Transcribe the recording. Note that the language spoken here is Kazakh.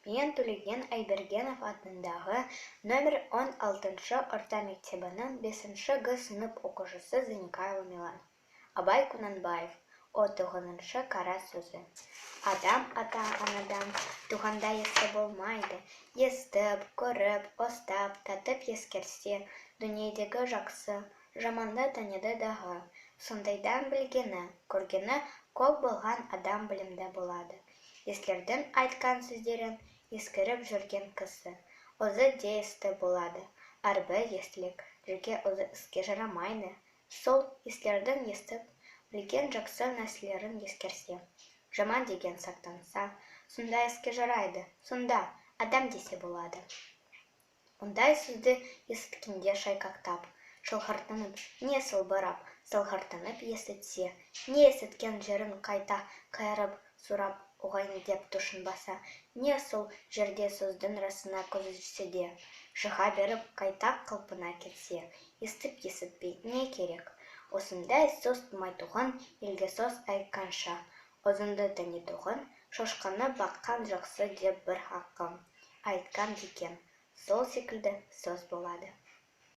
Мен Төлеген Айбергенов атындағы номер 16 орта мектебінің 5-гі сынып оқушысы Зеникаева Милан. Абай Кунанбаев, 9-шы қара сөзі. Адам ата-анадан туғанда есті болмайды. Естіп, көріп, остап, татып ескерсе, дүниедегі жақсы, жаманды таниды дағы. Сондайдан білгені, көргені көп болған адам білімді болады. Ескердің айтқан сөздерін ескеріп жүрген кісі. Өзі де есті болады. Арбы естілік, жүрге өзі іске жарамайды. Сол ескердің естіп, білген жақсы нәрселерін ескерсе, жаман деген сақтанса, сонда іске жарайды, сонда адам десе болады. Ондай сөзді есіткенде шайқақтап, шылғыртынып, не сылбырап, сылғыртынып есітсе, не есіткен жерін қайта қайырып, сұрап, оғайын деп тұшынбаса, не сол жерде сөздің расына көзі түссе де, шыға беріп қайта қалпына кетсе, естіп есітпей не керек? Осындай сөз тумайтұғын елге сөз айтқанша, өзіңді танитұғын шошқаны баққан жақсы деп бір хақым айтқан екен. Сол секілді сөз болады.